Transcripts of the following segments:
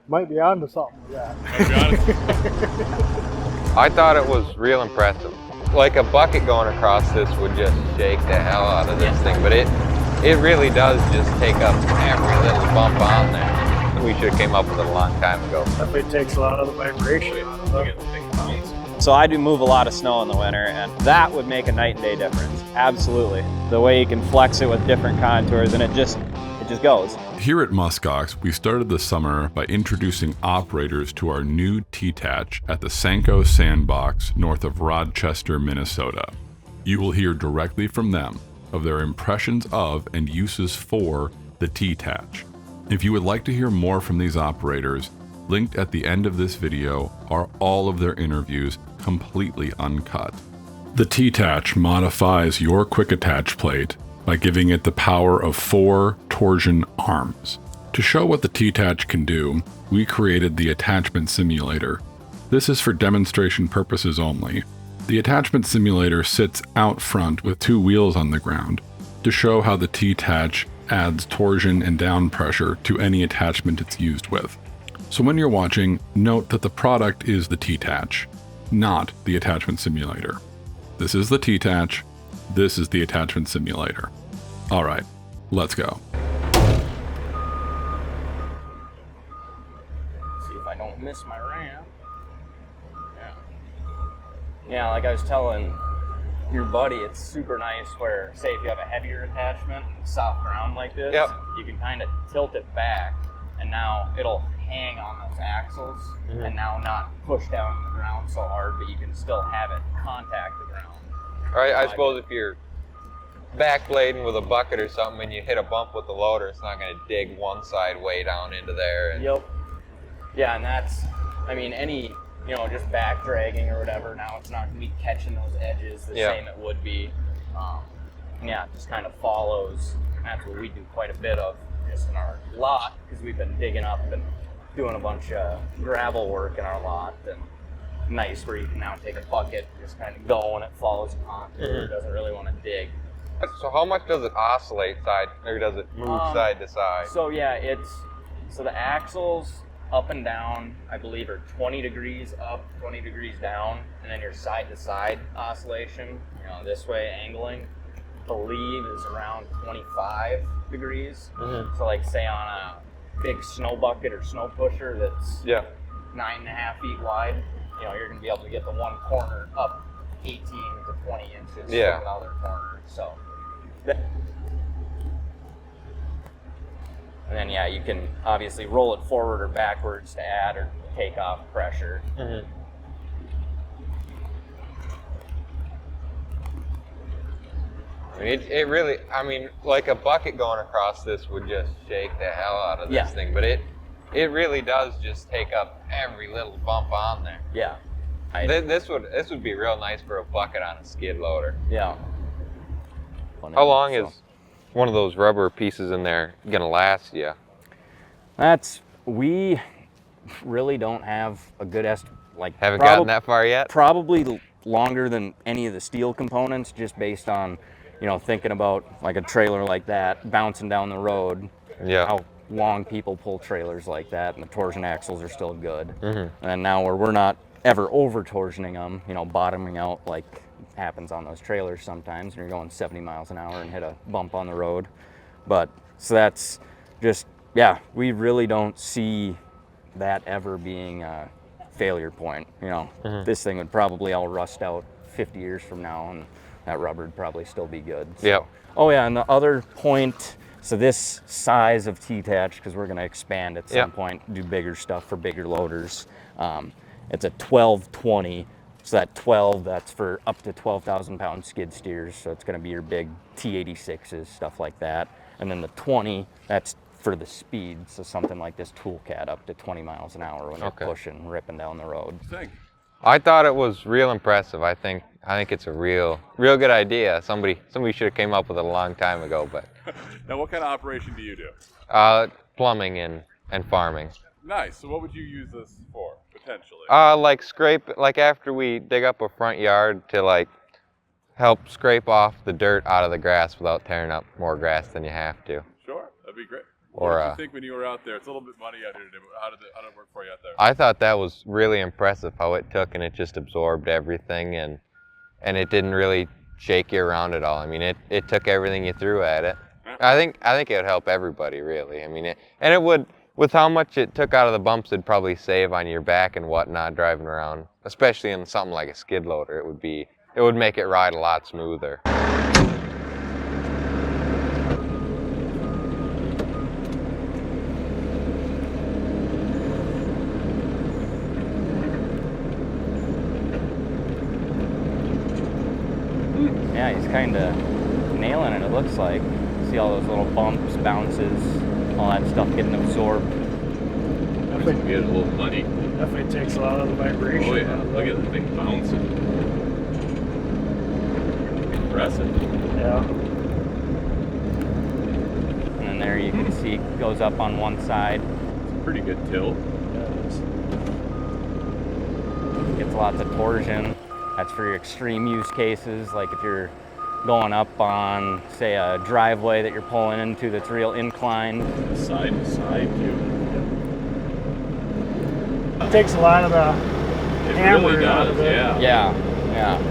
Might be onto something with that. I'll be honest. I thought it was real impressive. Like a bucket going across this would just shake the hell out of this thing, but it really does just take up every little bump on there. We should have came up with it a long time ago. Definitely takes a lot of the vibration out of it. So I do move a lot of snow in the winter, and that would make a night and day difference. Absolutely. The way you can flex it with different contours, and it just goes. Here at Muskox, we started the summer by introducing operators to our new T-TACH at the Sanco Sandbox north of Rochester, Minnesota. You will hear directly from them of their impressions of and uses for the T-TACH. If you would like to hear more from these operators, linked at the end of this video are all of their interviews completely uncut. The T-TACH modifies your quick attach plate by giving it the power of 4 torsion arms. To show what the T-TACH can do, we created the attachment simulator. This is for demonstration purposes only. The attachment simulator sits out front with 2 wheels on the ground to show how the T-TACH adds torsion and down pressure to any attachment it's used with. So when you're watching, note that the product is the T-TACH, not the attachment simulator. This is the T-TACH, this is the attachment simulator. All right, let's go. See if I don't miss my ramp. Yeah, like I was telling your buddy, it's super nice where, say if you have a heavier attachment, soft ground like this, you can kind of tilt it back, and now it'll hang on those axles, and now not push down the ground so hard, but you can still have it contact the ground. All right, I suppose if you're backblading with a bucket or something and you hit a bump with the loader, it's not going to dig one side way down into there. And Yep. Yeah, and that's, I mean, any, just back dragging or whatever, now it's not going to be catching those edges the same it would be. It just kind of follows. That's what we do quite a bit of just in our lot, because we've been digging up and doing a bunch of gravel work in our lot. And nice where you can now take a bucket and just kind of go and it follows a contour. It doesn't really want to dig. so how much does it oscillate side, or does it move side to side? So yeah, so the axles up and down, I believe, are 20 degrees up, 20 degrees down, and then your side to side oscillation, this way angling, I believe is around 25 degrees. So like say on a big snow bucket or snow pusher that's 9.5 feet wide, you're going to be able to get the one corner up 18 to 20 inches from the other corner. So, and then you can obviously roll it forward or backwards to add or take off pressure. I mean, it really, like a bucket going across this would just shake the hell out of this thing, but it really does just take up every little bump on there. Yeah. This would be real nice for a bucket on a skid loader. Yeah. How long is one of those rubber pieces in there gonna last you? We really don't have a good estimate. Haven't gotten that far yet? Probably longer than any of the steel components, just based on, thinking about like a trailer like that bouncing down the road. Yeah. How long people pull trailers like that, and the torsion axles are still good. And now we're not ever over torsioning them, bottoming out like happens on those trailers sometimes, and you're going 70 miles an hour and hit a bump on the road. But so that's just, we really don't see that ever being a failure point. This thing would probably all rust out 50 years from now, and that rubber would probably still be good. So. Oh yeah, and the other point, so this size of T-TACH, because we're going to expand at some point, do bigger stuff for bigger loaders. It's a 1220. So that 12, that's for up to 12,000 pound skid steers. So it's going to be your big T86s, stuff like that. And then the 20, that's for the speed. So something like this Toolcat up to 20 miles an hour when you're pushing, ripping down the road. I thought it was real impressive. I think it's a real good idea. Somebody should have came up with it a long time ago. But Now, what kind of operation do you do? Plumbing and farming. Nice. So what would you use this for, potentially? Like after we dig up a front yard to help scrape off the dirt out of the grass without tearing up more grass than you have to. Sure, that'd be great. Or What did you think when you were out there? It's a little bit muddy out here today, but how did it work for you out there? I thought that was really impressive how it took and it just absorbed everything and it didn't really shake you around at all. I mean, it took everything you threw at it. I think it would help everybody really. I mean, it would, with how much it took out of the bumps, it'd probably save on your back and whatnot driving around, especially in something like a skid loader. It would make it ride a lot smoother. Yeah, he's kind of nailing it, it looks like. See all those little bumps, bounces, all that stuff getting absorbed. It get a little muddy. Definitely takes a lot of the vibration. Oh yeah, look at the thing bouncing. Impressive. Yeah. And then there you can see it goes up on one side. It's a pretty good tilt. Yeah, it is. Gets lots of torsion. That's for your extreme use cases, like if you're going up on, say, a driveway that you're pulling into that's real inclined. Side to side too. It takes a lot of the It hammer really out does, of it. Yeah,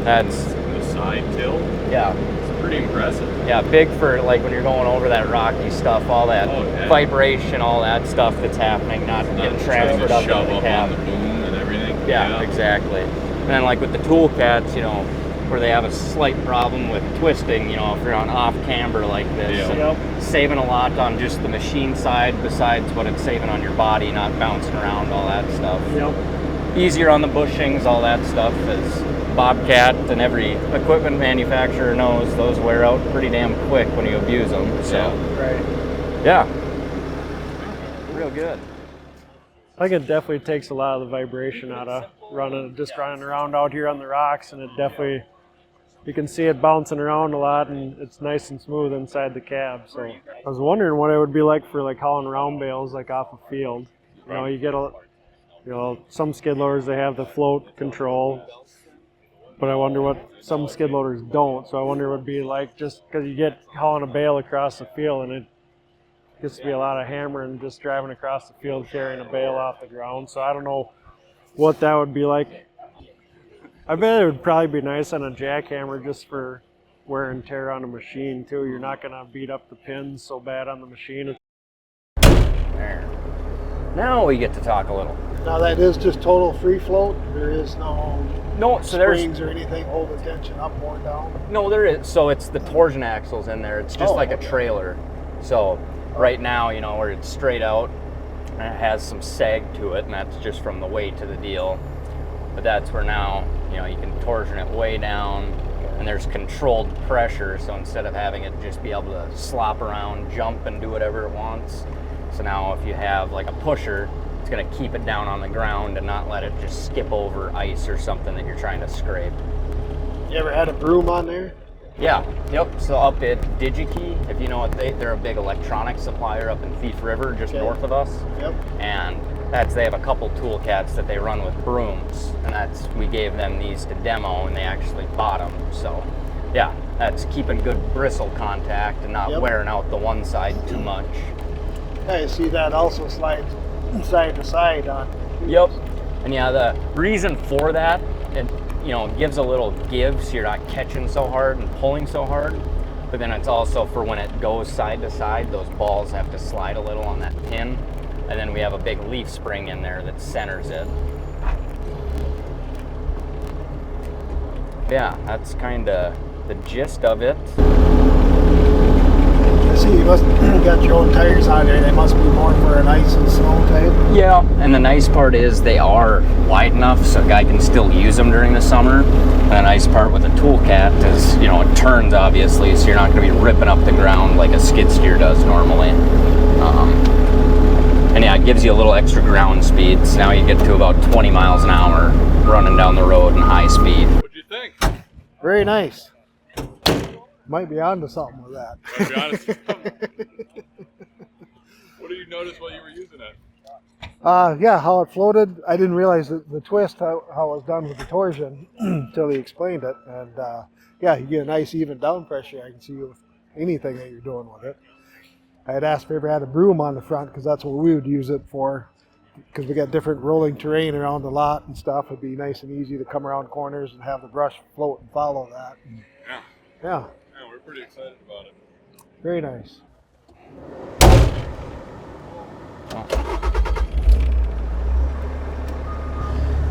that's, The side tilt, yeah. it's pretty impressive. Yeah, big for like when you're going over that rocky stuff, all that vibration, all that stuff that's happening, not getting transferred up shove into the up cab. on the boom and everything. Yeah, exactly. And then like with the tool cats, you know, where they have a slight problem with twisting, you know, if you're on off camber like this, Yeah. Yep. saving a lot on just the machine side besides what it's saving on your body, not bouncing around, all that stuff. Yep. Easier on the bushings, all that stuff, as Bobcat and every equipment manufacturer knows, those wear out pretty damn quick when you abuse them. So, Right. yeah, real good. I think it definitely takes a lot of the vibration out of running around out here on the rocks, and it definitely, you can see it bouncing around a lot, and it's nice and smooth inside the cab. So I was wondering what it would be like for like hauling round bales like off a field. You know, you get some skid loaders, they have the float control, but I wonder what some skid loaders don't. So I wonder what it would be like, just because you get hauling a bale across the field, and it gets to be a lot of hammering just driving across the field carrying a bale off the ground. So I don't know what that would be like. I bet it would probably be nice on a jackhammer just for wear and tear on a machine too. You're not going to beat up the pins so bad on the machine. There. Now we get to talk a little. Now that is just total free float. There is no So there's springs or anything holding tension up or down. no, there is. So it's the torsion axles in there. It's just like a trailer. So right now, you know, where it's straight out and it has some sag to it, and that's just from the weight of the deal. But that's where now, you know, you can torsion it way down, and there's controlled pressure. So instead of having it just be able to slop around, jump, and do whatever it wants. So now if you have like a pusher, it's going to keep it down on the ground and not let it just skip over ice or something that you're trying to scrape. You ever had a broom on there? Yeah, yep. So up at DigiKey, if you know what they're a big electronics supplier up in Thief River, just north of us. Yep. And they have a couple tool cats that they run with brooms, and we gave them these to demo, and they actually bought them. So, yeah, that's keeping good bristle contact and not wearing out the one side too much. Yeah, you see that also slides side to side on. Yep. And yeah, the reason for that, it gives a little give so you're not catching so hard and pulling so hard. But then it's also for when it goes side to side, those balls have to slide a little on that pin. And then we have a big leaf spring in there that centers it. Yeah, that's kind of the gist of it. I see you must got your own tires on there. They must be more for an ice and snow type. Yeah, and the nice part is they are wide enough so a guy can still use them during the summer. And the nice part with a tool cat is, it turns obviously, so you're not going to be ripping up the ground like a skid steer does normally. And yeah, it gives you a little extra ground speed. So now you get to about 20 miles an hour running down the road in high speed. What'd you think? Very nice. Might be onto something with that. To be honest, what did you notice while you were using it? Yeah, how it floated. I didn't realize the twist, how it was done with the torsion until he explained it. And yeah, you get a nice even down pressure. I can see with anything that you're doing with it. I had asked if we ever had a broom on the front because that's what we would use it for. Because we got different rolling terrain around the lot and stuff. It'd be nice and easy to come around corners and have the brush float and follow that. Yeah. Yeah, Yeah, we're pretty excited about it. very nice.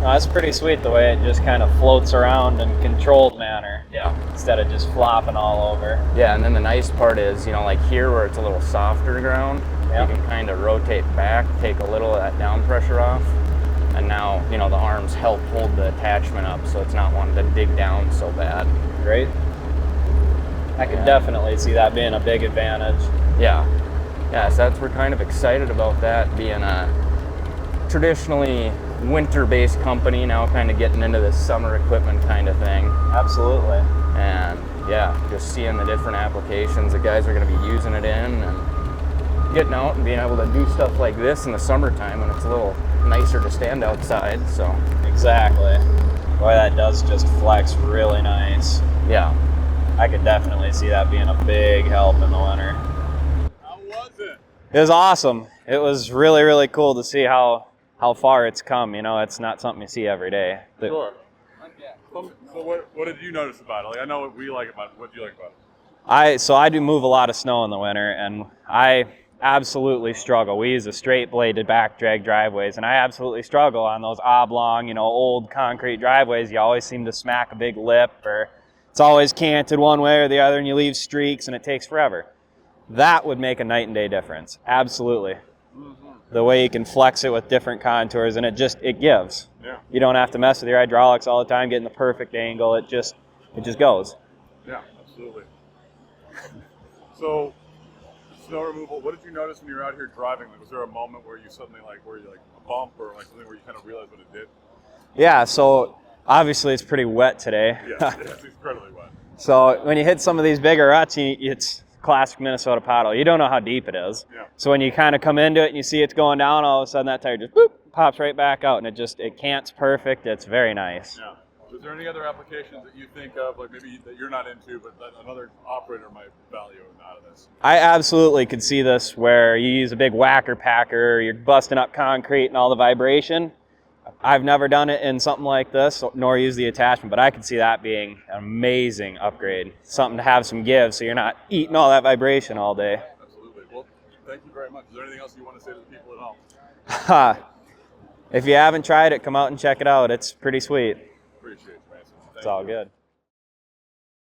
No, that's pretty sweet the way it just kind of floats around in controlled manner. Yeah. Instead of just flopping all over. Yeah, and then the nice part is, you know, like here where it's a little softer ground, Yeah. you can kind of rotate back, take a little of that down pressure off, and now, you know, the arms help hold the attachment up so it's not wanting to dig down so bad. Great. I could definitely see that being a big advantage. Yeah. Yeah, so we're kind of excited about that being a traditionally winter-based company, now kind of getting into this summer equipment kind of thing. Absolutely. And yeah, just seeing the different applications that guys are going to be using it in, and getting out and being able to do stuff like this in the summertime when it's a little nicer to stand outside. So Exactly. Boy, that does just flex really nice. yeah. I could definitely see that being a big help in the winter. How was it? It was awesome. It was really, really cool to see how far it's come. You know, it's not something you see every day. Sure. So what did you notice about it? Like, I know what we like about it. What do you like about it? I do move a lot of snow in the winter, and I absolutely struggle. We use a straight bladed back drag driveways, and I absolutely struggle on those oblong, you know, old concrete driveways. You always seem to smack a big lip, or it's always canted one way or the other, and you leave streaks, and it takes forever. That would make a night and day difference. Absolutely. The way you can flex it with different contours, and it gives. Yeah. You don't have to mess with your hydraulics all the time, getting the perfect angle. It just goes. Yeah, absolutely. So, snow removal, what did you notice when you were out here driving? Like, was there a moment where you suddenly, like, a bump or like something where you kind of realized what it did? Yeah, so obviously it's pretty wet today. Yeah, it's incredibly wet. So when you hit some of these bigger ruts, it's classic Minnesota pothole. You don't know how deep it is. Yeah. So when you kind of come into it and you see it's going down, all of a sudden that tire just boop, pops right back out, and it cants perfect. It's very nice. Yeah. Is there any other applications that you think of, like maybe that you're not into, but that another operator might value out of this? I absolutely could see this where you use a big whacker packer, you're busting up concrete and all the vibration. I've never done it in something like this, nor use the attachment, but I could see that being an amazing upgrade. Something to have some give so you're not eating all that vibration all day. Absolutely. Well, thank you very much. Is there anything else you want to say to the people at home? If you haven't tried it, come out and check it out. It's pretty sweet. Appreciate it, Mason. It's all good.